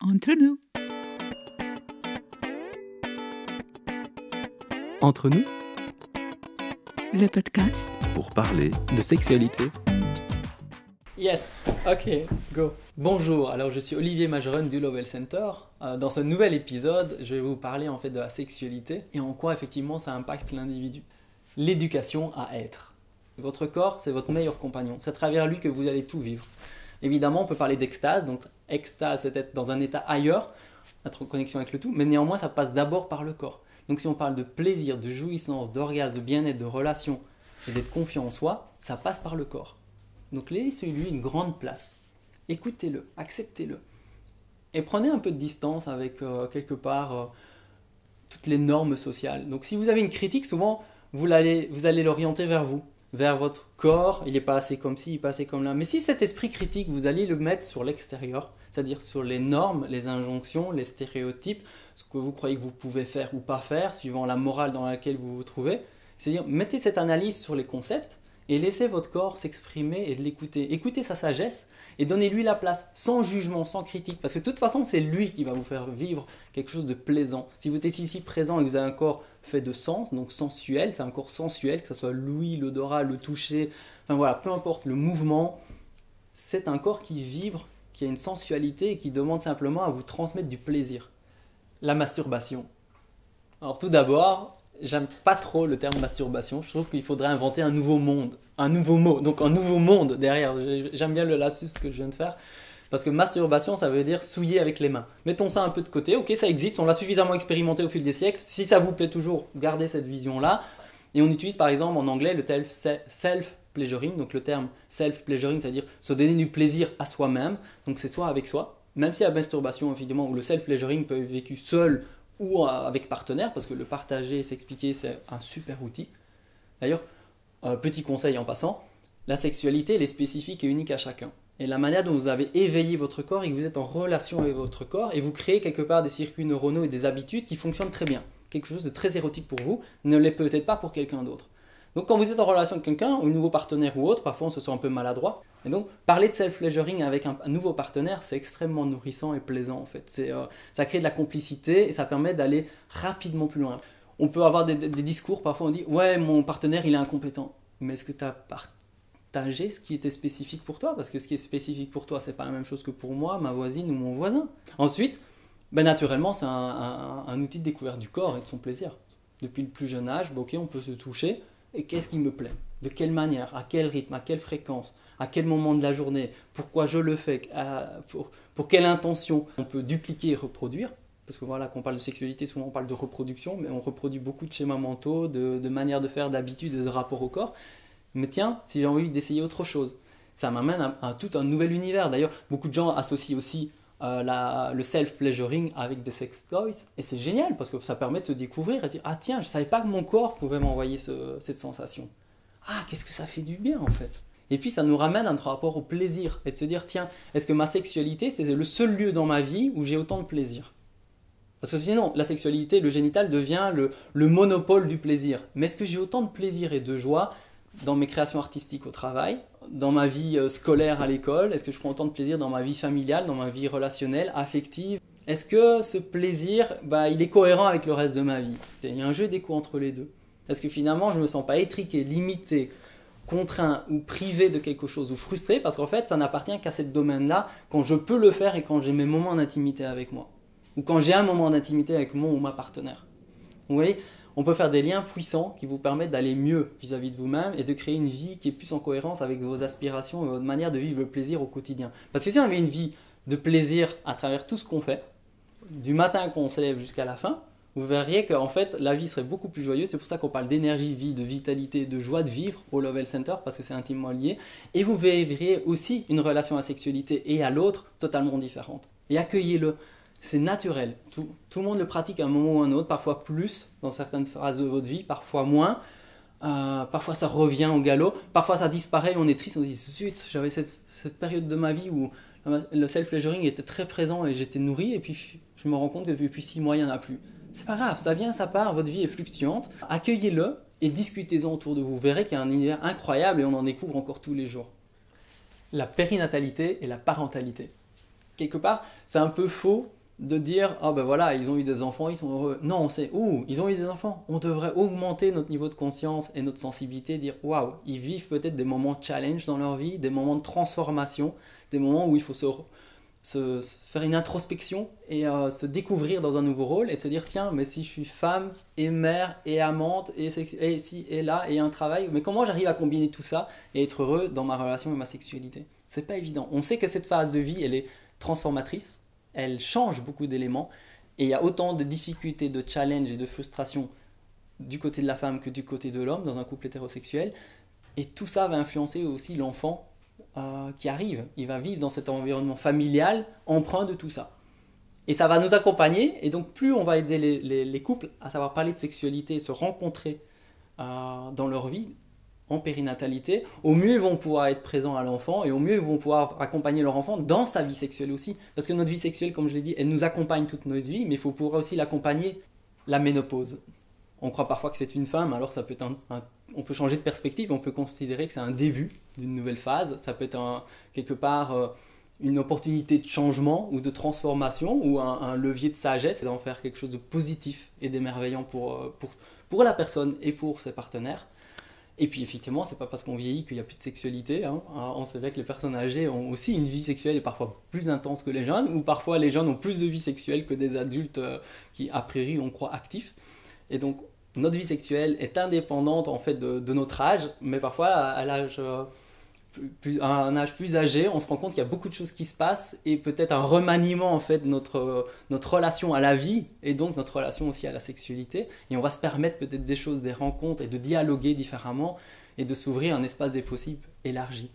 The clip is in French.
Entre nous. Entre nous, Le podcast. pour parler de sexualité. Yes, ok, go. Bonjour, alors je suis Olivier Majeron du Lovell Center. Dans ce nouvel épisode, je vais vous parler en fait de la sexualité et en quoi effectivement ça impacte l'individu. L'éducation à être. Votre corps, c'est votre meilleur compagnon. C'est à travers lui que vous allez tout vivre. Évidemment, on peut parler d'extase. Donc, extase, c'est être dans un état ailleurs, être en connexion avec le tout, mais néanmoins, ça passe d'abord par le corps. Donc, si on parle de plaisir, de jouissance, d'orgasme, de bien-être, de relation et d'être confiant en soi, ça passe par le corps. Donc, laissez-lui une grande place. Écoutez-le, acceptez-le. Et prenez un peu de distance avec, quelque part, toutes les normes sociales. Donc, si vous avez une critique, souvent, vous allez l'orienter vers vous, vers votre corps. Il n'est pas assez comme ci, il n'est pas assez comme là. Mais si cet esprit critique, vous allez le mettre sur l'extérieur, c'est-à-dire sur les normes, les injonctions, les stéréotypes, ce que vous croyez que vous pouvez faire ou pas faire, suivant la morale dans laquelle vous vous trouvez. C'est-à-dire, mettez cette analyse sur les concepts et laissez votre corps s'exprimer et de l'écouter. Écoutez sa sagesse et donnez-lui la place, sans jugement, sans critique. Parce que de toute façon, c'est lui qui va vous faire vivre quelque chose de plaisant. Si vous êtes ici présent et que vous avez un corps fait de sens, donc sensuel, c'est un corps sensuel, que ce soit l'ouïe, l'odorat, le toucher, enfin voilà, peu importe le mouvement, c'est un corps qui vibre, qui a une sensualité et qui demande simplement à vous transmettre du plaisir. La masturbation. Alors tout d'abord, j'aime pas trop le terme masturbation. Je trouve qu'il faudrait inventer un nouveau monde, un nouveau mot. Donc un nouveau monde derrière. J'aime bien le lapsus que je viens de faire. Parce que masturbation, ça veut dire souiller avec les mains. Mettons ça un peu de côté. Ok, ça existe. On l'a suffisamment expérimenté au fil des siècles. Si ça vous plaît toujours, gardez cette vision-là. Et on utilise par exemple en anglais le terme self-pleasuring. Donc le terme self-pleasuring, c'est-à-dire se donner du plaisir à soi-même. Donc c'est soi avec soi. Même si la masturbation, évidemment, ou le self-pleasuring peut être vécu seul ou avec partenaire, parce que le partager et s'expliquer, c'est un super outil. D'ailleurs, petit conseil en passant, la sexualité, elle est spécifique et unique à chacun. Et la manière dont vous avez éveillé votre corps et que vous êtes en relation avec votre corps, et vous créez quelque part des circuits neuronaux et des habitudes qui fonctionnent très bien. Quelque chose de très érotique pour vous ne l'est peut-être pas pour quelqu'un d'autre. Donc quand vous êtes en relation avec quelqu'un, un nouveau partenaire ou autre, parfois on se sent un peu maladroit. Et donc parler de self-pleasuring avec un nouveau partenaire, c'est extrêmement nourrissant et plaisant en fait. Ça crée de la complicité et ça permet d'aller rapidement plus loin. On peut avoir des discours, parfois on dit « Ouais, mon partenaire il est incompétent ». Mais est-ce que tu as partagé ce qui était spécifique pour toi? Parce que ce qui est spécifique pour toi, c'est pas la même chose que pour moi, ma voisine ou mon voisin. Ensuite, naturellement, c'est un outil de découverte du corps et de son plaisir. Depuis le plus jeune âge, ok, on peut se toucher. Et qu'est-ce qui me plaît? De quelle manière? À quel rythme? À quelle fréquence? À quel moment de la journée? Pourquoi je le fais? Pour quelle intention? On peut dupliquer et reproduire. Parce que voilà, quand on parle de sexualité, souvent on parle de reproduction, mais on reproduit beaucoup de schémas mentaux, de manières de faire, d'habitudes et de rapport au corps. Mais tiens, si j'ai envie d'essayer autre chose, ça m'amène à tout un nouvel univers. D'ailleurs, beaucoup de gens associent aussi le self-pleasuring avec des sex toys. Et c'est génial parce que ça permet de se découvrir et de dire « Ah tiens, je ne savais pas que mon corps pouvait m'envoyer cette sensation. Ah, qu'est-ce que ça fait du bien en fait !» Et puis ça nous ramène à notre rapport au plaisir et de se dire « Tiens, est-ce que ma sexualité, c'est le seul lieu dans ma vie où j'ai autant de plaisir ?» Parce que sinon, la sexualité, le génital devient le monopole du plaisir. Mais est-ce que j'ai autant de plaisir et de joie dans mes créations artistiques au travail, dans ma vie scolaire à l'école? Est-ce que je prends autant de plaisir dans ma vie familiale, dans ma vie relationnelle, affective? Est-ce que ce plaisir, il est cohérent avec le reste de ma vie? Il y a un jeu d'écho entre les deux. Est-ce que finalement, je ne me sens pas étriqué, limité, contraint ou privé de quelque chose ou frustré? Parce qu'en fait, ça n'appartient qu'à ce domaine-là quand je peux le faire et quand j'ai mes moments d'intimité avec moi. Ou quand j'ai un moment d'intimité avec mon ou ma partenaire. Vous voyez, on peut faire des liens puissants qui vous permettent d'aller mieux vis-à-vis de vous-même et de créer une vie qui est plus en cohérence avec vos aspirations et votre manière de vivre le plaisir au quotidien. Parce que si on avait une vie de plaisir à travers tout ce qu'on fait, du matin qu'on se lève jusqu'à la fin, vous verriez qu'en fait la vie serait beaucoup plus joyeuse. C'est pour ça qu'on parle d'énergie, de vie, de vitalité, de joie de vivre au Lovell Center parce que c'est intimement lié. Et vous verriez aussi une relation à la sexualité et à l'autre totalement différente. Et accueillez-le. C'est naturel. Tout le monde le pratique à un moment ou à un autre, parfois plus dans certaines phases de votre vie, parfois moins. Parfois ça revient au galop, parfois ça disparaît et on est triste, on dit zut, j'avais cette période de ma vie où le self-pleasuring était très présent et j'étais nourri et puis je me rends compte que depuis 6 mois il n'y en a plus. C'est pas grave, ça vient, ça part, votre vie est fluctuante. Accueillez-le et discutez-en autour de vous. Vous verrez qu'il y a un univers incroyable et on en découvre encore tous les jours. La périnatalité et la parentalité. quelque part, c'est un peu faux de dire « Ah ben voilà, ils ont eu des enfants, ils sont heureux ». Non, c'est « Ouh, ils ont eu des enfants ». On devrait augmenter notre niveau de conscience et notre sensibilité, dire « Waouh, ils vivent peut-être des moments de challenge dans leur vie, des moments de transformation, des moments où il faut se faire une introspection et se découvrir dans un nouveau rôle et de se dire tiens, mais si je suis femme et mère et amante et si et là et un travail, mais comment j'arrive à combiner tout ça et être heureux dans ma relation et ma sexualité? C'est pas évident. On sait que cette phase de vie, elle est transformatrice, elle change beaucoup d'éléments et il y a autant de difficultés, de challenges et de frustrations du côté de la femme que du côté de l'homme dans un couple hétérosexuel, et tout ça va influencer aussi l'enfant qui arrive. Il va vivre dans cet environnement familial empreint de tout ça. Et ça va nous accompagner, et donc plus on va aider les couples à savoir parler de sexualité, se rencontrer dans leur vie, en périnatalité, au mieux ils vont pouvoir être présents à l'enfant, et au mieux ils vont pouvoir accompagner leur enfant dans sa vie sexuelle aussi. Parce que notre vie sexuelle, comme je l'ai dit, elle nous accompagne toute notre vie, mais il faut pouvoir aussi l'accompagner la ménopause. On croit parfois que c'est une femme, alors ça peut être on peut changer de perspective, on peut considérer que c'est un début d'une nouvelle phase, ça peut être quelque part une opportunité de changement ou de transformation ou un levier de sagesse et d'en faire quelque chose de positif et d'émerveillant pour la personne et pour ses partenaires. Et puis effectivement, c'est pas parce qu'on vieillit qu'il n'y a plus de sexualité, hein. On sait bien que les personnes âgées ont aussi une vie sexuelle et parfois plus intense que les jeunes, ou parfois les jeunes ont plus de vie sexuelle que des adultes qui a priori on croit actifs. Et donc notre vie sexuelle est indépendante en fait de notre âge, mais parfois à un âge plus âgé, on se rend compte qu'il y a beaucoup de choses qui se passent et peut-être un remaniement en fait de notre relation à la vie et donc notre relation aussi à la sexualité. Et on va se permettre peut-être des choses, des rencontres et de dialoguer différemment et de s'ouvrir un espace des possibles élargi.